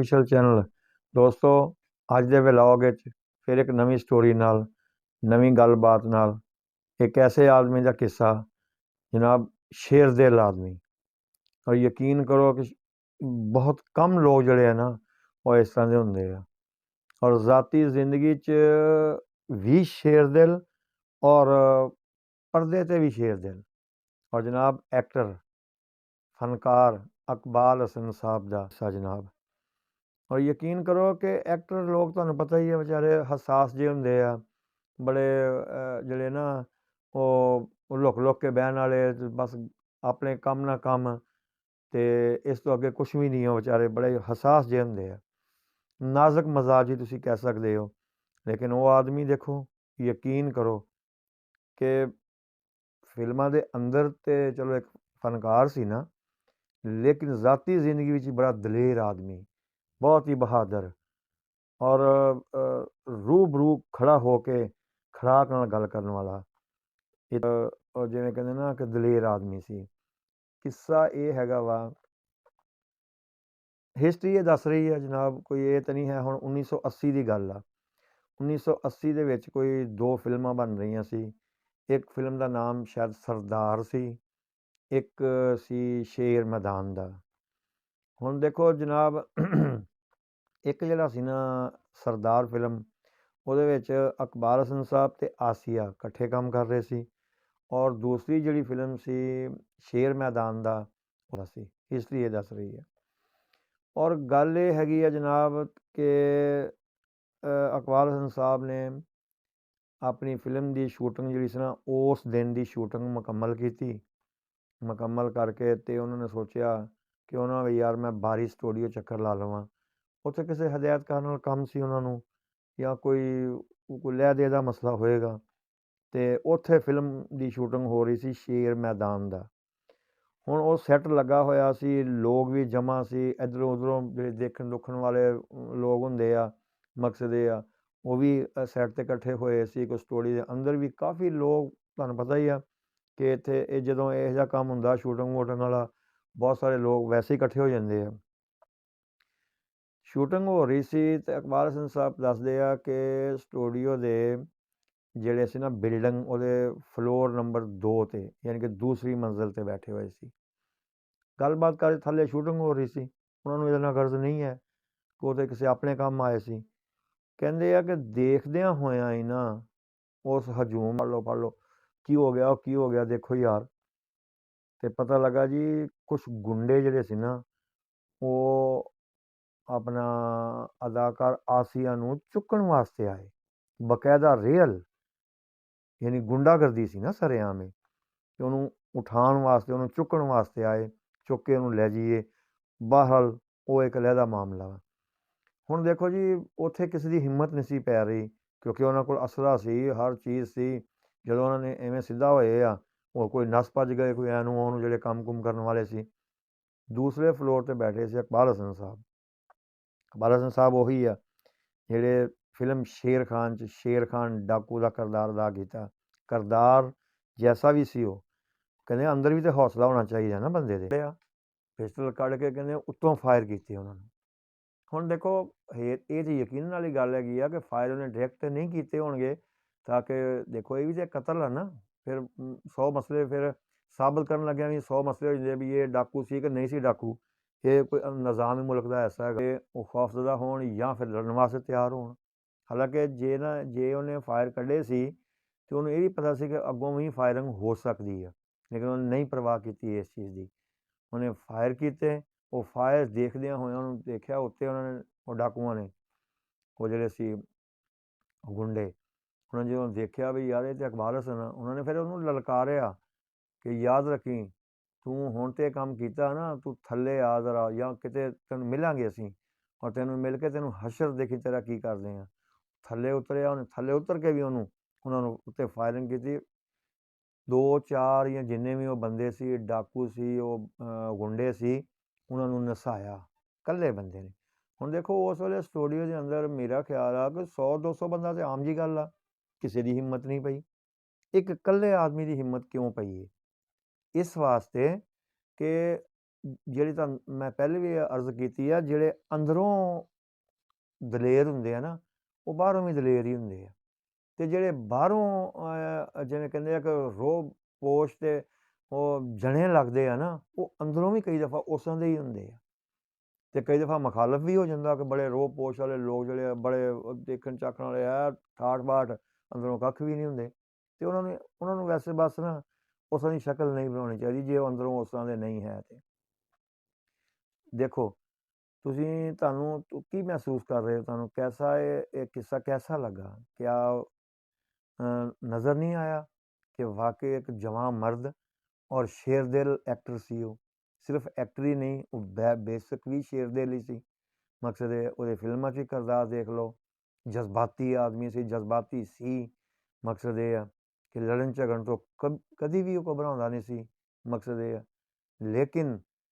Official channel दोस्तों ਅੱਜ ਦੇ ਵਲੌਗ ਵਿੱਚ ਫਿਰ ਇੱਕ ਨਵੀਂ ਸਟੋਰੀ ਨਾਲ ਨਵੀਂ ਗੱਲਬਾਤ ਨਾਲ एक ऐसे आदमी का किस्सा जनाब शेर दिल आदमी। और यकीन करो कि बहुत कम लोग जड़े हैं ना वो इस तरह के होंगे और ज़ाती ज़िंदगी च भी शेर दिल और पर्दे ते भी शेर दिल। और जनाब एक्टर फनकार इकबाल हसन साहब का सा जनाब। और यकीन करो कि एक्टर लोग तो पता ही है बेचारे हसास जे होंगे आ बड़े जड़े ना वो लुक लुक के बहन वाले बस अपने कम ना कम ते इस तो अगे कुछ भी नहीं हो बेचारे बड़े हसास जे होंगे आ नाजुक मजाज ही तुसी कह सकते हो। लेकिन वो आदमी देखो यकीन करो कि फिल्मां दे अंदर तो चलो एक फनकार सी ना लेकिन ज़ाती जिंदगी विच बड़ा दलेर आदमी बहुत ही बहादुर और रूबरू खड़ा होके खड़ाक नाल गल करने वाला और जिवें कहंदे ना कि दलेर आदमी सी। किस्सा ये हैगा वा हिस्टरी ये दस रही है जनाब कोई ये तो नहीं है हुण 1980 की गल आ। 1980 ਦੇ ਵਿੱਚ ਕੋਈ ਦੋ ਫਿਲਮਾਂ ਬਣ ਰਹੀਆਂ ਸੀ। ਇੱਕ ਫਿਲਮ ਦਾ ਨਾਮ ਸ਼ਾਇਦ ਸਰਦਾਰ ਸੀ, ਇੱਕ ਸੀ ਸ਼ੇਰ ਮੈਦਾਨ ਦਾ। ਹੁਣ ਦੇਖੋ ਜਨਾਬ ਇੱਕ ਜਿਹੜਾ ਸੀ ਨਾ ਸਰਦਾਰ ਫਿਲਮ ਉਹਦੇ ਵਿੱਚ ਇਕਬਾਲ ਹਸਨ ਸਾਹਿਬ ਤੇ ਆਸੀਆ ਇਕੱਠੇ ਕੰਮ ਕਰ ਰਹੇ ਸੀ ਔਰ ਦੂਸਰੀ ਜਿਹੜੀ ਫਿਲਮ ਸੀ ਸ਼ੇਰ ਮੈਦਾਨ ਦਾ ਉਹਦਾ ਸੀ। ਹਿਸਟਰੀ ਇਹ ਦੱਸ ਰਹੀ ਹੈ। ਔਰ ਗੱਲ ਇਹ ਹੈਗੀ ਆ ਜਨਾਬ ਕਿ ਇਕਬਾਲ ਹਸਨ ਸਾਹਿਬ ਨੇ ਆਪਣੀ ਫਿਲਮ ਦੀ ਸ਼ੂਟਿੰਗ ਜਿਹੜੀ ਸੀ ਨਾ ਉਸ ਦਿਨ ਦੀ ਸ਼ੂਟਿੰਗ ਮੁਕੰਮਲ ਕੀਤੀ। ਮੁਕੰਮਲ ਕਰਕੇ ਤੇ ਉਹਨਾਂ ਨੇ ਸੋਚਿਆ ਕਿ ਉਹਨਾਂ ਵੀ ਯਾਰ ਮੈਂ ਬਾਰੀ ਸਟੂਡੀਓ ਚੱਕਰ ਲਾ ਲਵਾਂ। ਉੱਥੇ ਕਿਸੇ ਹਦਾਇਤਕਾਰ ਨਾਲ ਕੰਮ ਸੀ ਉਹਨਾਂ ਨੂੰ ਜਾਂ ਕੋਈ ਲੈ ਦੇ ਦਾ ਮਸਲਾ ਹੋਏਗਾ ਤੇ ਉੱਥੇ ਫਿਲਮ ਦੀ ਸ਼ੂਟਿੰਗ ਹੋ ਰਹੀ ਸੀ ਸ਼ੇਰ ਮੈਦਾਨ ਦਾ। ਹੁਣ ਉਹ ਸੈੱਟ ਲੱਗਾ ਹੋਇਆ ਸੀ, ਲੋਕ ਵੀ ਜਮ੍ਹਾਂ ਸੀ, ਇੱਧਰੋਂ ਉੱਧਰੋਂ ਜਿਹੜੇ ਦੇਖਣ ਦੁੱਖਣ ਵਾਲੇ ਲੋਕ ਹੁੰਦੇ ਆ ਮਕਸਦ ਇਹ ਆ ਉਹ ਵੀ ਸੈੱਟ 'ਤੇ ਇਕੱਠੇ ਹੋਏ ਸੀ। ਕੋਈ ਸਟੋਰੀ ਦੇ ਅੰਦਰ ਵੀ ਕਾਫੀ ਲੋਕ ਤੁਹਾਨੂੰ ਪਤਾ ਹੀ ਆ ਕਿ ਇੱਥੇ ਇਹ ਜਦੋਂ ਇਹੋ ਜਿਹਾ ਕੰਮ ਹੁੰਦਾ ਸ਼ੂਟਿੰਗ ਵੂਟਿੰਗ ਵਾਲਾ ਬਹੁਤ ਸਾਰੇ ਲੋਕ ਵੈਸੇ ਹੀ ਇਕੱਠੇ ਹੋ ਜਾਂਦੇ ਆ। ਸ਼ੂਟਿੰਗ ਹੋ ਰਹੀ ਸੀ ਤੇ ਇਕਬਾਲ ਹਸਨ ਸਾਹਿਬ ਦੱਸਦੇ ਆ ਕਿ ਸਟੂਡੀਓ ਦੇ ਜਿਹੜੇ ਸੀ ਨਾ ਬਿਲਡਿੰਗ ਉਹਦੇ ਫਲੋਰ ਨੰਬਰ 2 ਤੇ ਯਾਨੀ ਕਿ ਦੂਸਰੀ ਮੰਜ਼ਿਲ ਤੇ ਬੈਠੇ ਹੋਏ ਸੀ। ਗੱਲਬਾਤ ਕਰ ਥੱਲੇ ਸ਼ੂਟਿੰਗ ਹੋ ਰਹੀ ਸੀ। ਉਹਨਾਂ ਨੂੰ ਇਹਦੇ ਨਾਲ ਗਰਜ਼ ਨਹੀਂ ਹੈ ਕਿ ਉਹ ਤਾਂ ਕਿਸੇ ਆਪਣੇ ਕੰਮ ਆਏ ਸੀ। ਕਹਿੰਦੇ ਆ ਕਿ ਦੇਖਦਿਆਂ ਹੋਇਆਂ ਹੀ ਨਾ ਉਸ ਹਜੂਮ ਫੜ ਲਓ ਕੀ ਹੋ ਗਿਆ ਕੀ ਹੋ ਗਿਆ ਦੇਖੋ ਯਾਰ। ਤੇ ਪਤਾ ਲੱਗਾ ਜੀ ਕੁਛ ਗੁੰਡੇ ਜਿਹੜੇ ਸੀ ਨਾ ਉਹ ਆਪਣਾ ਅਦਾਕਾਰ ਆਸੀਆ ਨੂੰ ਚੁੱਕਣ ਵਾਸਤੇ ਆਏ। ਬਕਾਇਦਾ ਰੀਅਲ ਯਾਨੀ ਗੁੰਡਾਗਰਦੀ ਸੀ ਨਾ ਸਰੇਆਮ ਹੀ ਤੇ ਉਹਨੂੰ ਉਠਾਉਣ ਵਾਸਤੇ ਉਹਨੂੰ ਚੁੱਕਣ ਵਾਸਤੇ ਆਏ। ਚੁੱਕ ਕੇ ਉਹਨੂੰ ਲੈ ਜਾਈਏ। ਬਹਰਹਾਲ ਉਹ ਇੱਕ ਅਲੱਗਾ ਮਾਮਲਾ ਵਾ। ਹੁਣ ਦੇਖੋ ਜੀ ਉੱਥੇ ਕਿਸੇ ਦੀ ਹਿੰਮਤ ਨਹੀਂ ਸੀ ਪੈ ਰਹੀ ਕਿਉਂਕਿ ਉਹਨਾਂ ਕੋਲ ਅਸਲਾ ਸੀ, ਹਰ ਚੀਜ਼ ਸੀ। ਜਦੋਂ ਉਹਨਾਂ ਨੇ ਐਵੇਂ ਸਿੱਧਾ ਹੋਏ ਆ ਹੋਰ ਕੋਈ ਨੱਸ ਭੱਜ ਗਏ ਕੋਈ ਐਨੂੰ ਉਹਨੂੰ ਜਿਹੜੇ ਕੰਮ ਕੁਮ ਕਰਨ ਵਾਲੇ ਸੀ। ਦੂਸਰੇ ਫਲੋਰ 'ਤੇ ਬੈਠੇ ਸੀ ਇਕਬਾਲ ਹਸਨ ਸਾਹਿਬ। ਇਕਬਾਲ ਹਸਨ ਸਾਹਿਬ ਉਹੀ ਆ ਜਿਹੜੇ ਫਿਲਮ ਸ਼ੇਰ ਖਾਨ 'ਚ ਸ਼ੇਰ ਖਾਨ ਡਾਕੂ ਦਾ ਕਿਰਦਾਰ ਅਦਾ ਕੀਤਾ। ਕਿਰਦਾਰ ਜੈਸਾ ਵੀ ਸੀ ਉਹ ਕਹਿੰਦੇ ਅੰਦਰ ਵੀ ਤਾਂ ਹੌਸਲਾ ਹੋਣਾ ਚਾਹੀਦਾ ਨਾ ਬੰਦੇ ਦੇ। ਪਿਸਟਲ ਕੱਢ ਕੇ ਕਹਿੰਦੇ ਉੱਤੋਂ ਫਾਇਰ ਕੀਤੇ ਉਹਨਾਂ ਨੇ। ਹੁਣ ਦੇਖੋ ਇਹ ਤਾਂ ਯਕੀਨਨ ਵਾਲੀ ਗੱਲ ਹੈਗੀ ਆ ਕਿ ਫਾਇਰ ਉਹਨੇ ਡਾਇਰੈਕਟ ਨਹੀਂ ਕੀਤੇ ਹੋਣਗੇ ਤਾਂ ਕਿ ਦੇਖੋ ਇਹ ਵੀ ਤਾਂ ਕਤਲ ਆ ਨਾ। ਫਿਰ 100 ਮਸਲੇ ਫਿਰ ਸਾਬਤ ਕਰਨ ਲੱਗਿਆ ਵੀ 100 ਮਸਲੇ ਹੋ ਜਾਂਦੇ ਵੀ ਇਹ ਡਾਕੂ ਸੀ ਕਿ ਨਹੀਂ ਸੀ ਡਾਕੂ। ਇਹ ਕੋਈ ਨਿਜ਼ਾਮ ਮੁਲਕ ਦਾ ਐਸਾ ਹੈਗਾ ਕਿ ਉਹ ਖੌਫਜ਼ਦਾ ਹੋਣ ਜਾਂ ਫਿਰ ਲੜਨ ਵਾਸਤੇ ਤਿਆਰ ਹੋਣ। ਹਾਲਾਂਕਿ ਜੇ ਉਹਨੇ ਫਾਇਰ ਕੱਢੇ ਸੀ ਤਾਂ ਉਹਨੂੰ ਇਹ ਵੀ ਪਤਾ ਸੀ ਕਿ ਅੱਗੋਂ ਵੀ ਫਾਇਰਿੰਗ ਹੋ ਸਕਦੀ ਆ ਲੇਕਿਨ ਉਹਨੇ ਨਹੀਂ ਪਰਵਾਹ ਕੀਤੀ ਇਸ ਚੀਜ਼ ਦੀ। ਉਹਨੇ ਫਾਇਰ ਕੀਤੇ। ਉਹ ਫਾਇਰ ਦੇਖਦਿਆਂ ਹੋਇਆਂ ਉਹਨੂੰ ਦੇਖਿਆ ਉੱਤੇ ਉਹਨਾਂ ਨੇ ਉਹ ਡਾਕੂਆਂ ਨੇ ਉਹ ਜਿਹੜੇ ਸੀ ਗੁੰਡੇ ਉਹਨਾਂ ਨੇ ਜਦੋਂ ਦੇਖਿਆ ਵੀ ਯਾਰ ਇਹ ਤਾਂ ਇਕਬਾਲ ਹਸਨ ਉਹਨਾਂ ਨੇ ਫਿਰ ਉਹਨੂੰ ਲਲਕਾਰਿਆ ਕਿ ਯਾਦ ਰੱਖੀ ਤੂੰ ਹੁਣ ਤੇ ਕੰਮ ਕੀਤਾ ਨਾ ਤੂੰ ਥੱਲੇ ਆ ਜ਼ਰਾ ਜਾਂ ਕਿਤੇ ਤੈਨੂੰ ਮਿਲਾਂਗੇ ਅਸੀਂ ਔਰ ਤੈਨੂੰ ਮਿਲ ਕੇ ਤੈਨੂੰ ਹਸ਼ਰ ਦੇਖੀ ਤੇਰਾ ਕੀ ਕਰਦੇ ਹਾਂ। ਥੱਲੇ ਉਤਰਿਆ ਉਹਨੇ। ਥੱਲੇ ਉਤਰ ਕੇ ਵੀ ਉਹਨਾਂ ਨੂੰ ਉੱਤੇ ਫਾਇਰਿੰਗ ਕੀਤੀ। 2-4 ਜਾਂ ਜਿੰਨੇ ਵੀ ਉਹ ਬੰਦੇ ਸੀ ਡਾਕੂ ਸੀ ਉਹ ਗੁੰਡੇ ਸੀ ਉਹਨਾਂ ਨੂੰ ਨਸਾਇਆ ਇਕੱਲੇ ਬੰਦੇ ਨੇ। ਹੁਣ ਦੇਖੋ ਉਸ ਵੇਲੇ ਸਟੂਡੀਓ ਦੇ ਅੰਦਰ ਮੇਰਾ ਖਿਆਲ ਆ ਕਿ 100-200 ਬੰਦਾ ਤਾਂ ਆਮ ਜੀ ਗੱਲ ਆ। ਕਿਸੇ ਦੀ ਹਿੰਮਤ ਨਹੀਂ ਪਈ। ਇੱਕ ਇਕੱਲੇ ਆਦਮੀ ਦੀ ਹਿੰਮਤ ਕਿਉਂ ਪਈ ਹੈ? ਇਸ ਵਾਸਤੇ ਕਿ ਜਿਹੜੀ ਤੁਹਾਨੂੰ ਮੈਂ ਪਹਿਲੇ ਵੀ ਅਰਜ਼ ਕੀਤੀ ਆ, ਜਿਹੜੇ ਅੰਦਰੋਂ ਦਲੇਰ ਹੁੰਦੇ ਆ ਨਾ, ਉਹ ਬਾਹਰੋਂ ਵੀ ਦਲੇਰ ਹੀ ਹੁੰਦੇ ਆ। ਤੇ ਜਿਹੜੇ ਬਾਹਰੋਂ ਜਿਵੇਂ ਕਹਿੰਦੇ ਆ ਕਿ ਰੋਹ ਪੋਸ਼ ਤੇ ਉਹ ਜਣੇ ਲੱਗਦੇ ਆ ਨਾ, ਉਹ ਅੰਦਰੋਂ ਵੀ ਕਈ ਦਫਾ ਉਸਾਂ ਦੇ ਹੀ ਹੁੰਦੇ ਆ। ਤੇ ਕਈ ਦਫਾ ਮੁਖਾਲਫ ਵੀ ਹੋ ਜਾਂਦਾ ਕਿ ਬੜੇ ਰੋਹ ਪੋਸ਼ ਵਾਲੇ ਲੋਕ ਜਿਹੜੇ ਆ, ਬੜੇ ਦੇਖਣ ਚਾਕਣ ਵਾਲੇ ਆ, ਠਾਠ ਬਾਠ, ਅੰਦਰੋਂ ਕੱਖ ਵੀ ਨਹੀਂ ਹੁੰਦੇ। ਤੇ ਉਹਨਾਂ ਨੂੰ ਵੈਸੇ ਬਸ ਨਾ ਉਸਾਂ ਦੀ ਸ਼ਕਲ ਨਹੀਂ ਬਣਾਉਣੀ ਚਾਹੀਦੀ, ਜੇ ਉਹ ਅੰਦਰੋਂ ਉਸ ਤਰ੍ਹਾਂ ਦੇ ਨਹੀਂ ਹੈ। ਤੇ ਦੇਖੋ, ਤੁਹਾਨੂੰ ਕੀ ਮਹਿਸੂਸ ਕਰ ਰਹੇ ਹੋ? ਤੁਹਾਨੂੰ ਕੈਸਾ ਇਹ ਕਿੱਸਾ ਕੈਸਾ ਲੱਗਾ? ਕਿਆ ਨਜ਼ਰ ਨਹੀਂ ਆਇਆ ਕਿ ਵਾकई ਇੱਕ ਜਵਾਂ ਮਰਦ ਔਰ ਸ਼ੇਰ ਦਿਲ ਐਕਟਰ ਸੀ ਉਹ? ਸਿਰਫ ਐਕਟਰ ਹੀ ਨਹੀਂ, ਉਹ ਬੇਸਿਕ ਵੀ ਸ਼ੇਰ ਦਿਲ ਹੀ ਸੀ। ਮਕਸਦ ਹੈ ਉਹਦੇ ਫਿਲਮਾਂ 'ਚ ਹੀ ਕਿਰਦਾਰ ਦੇਖ ਲਓ, ਜਜ਼ਬਾਤੀ ਆਦਮੀ ਸੀ, ਜਜ਼ਬਾਤੀ ਸੀ। ਮਕਸਦ ਇਹ ਆ ਕਿ ਲੜਨ ਝਗੜਨ ਤੋਂ ਕਦੀ ਵੀ ਉਹ ਘਬਰਾਉਂਦਾ ਨਹੀਂ ਸੀ। ਮਕਸਦ ਇਹ ਆ, ਲੇਕਿਨ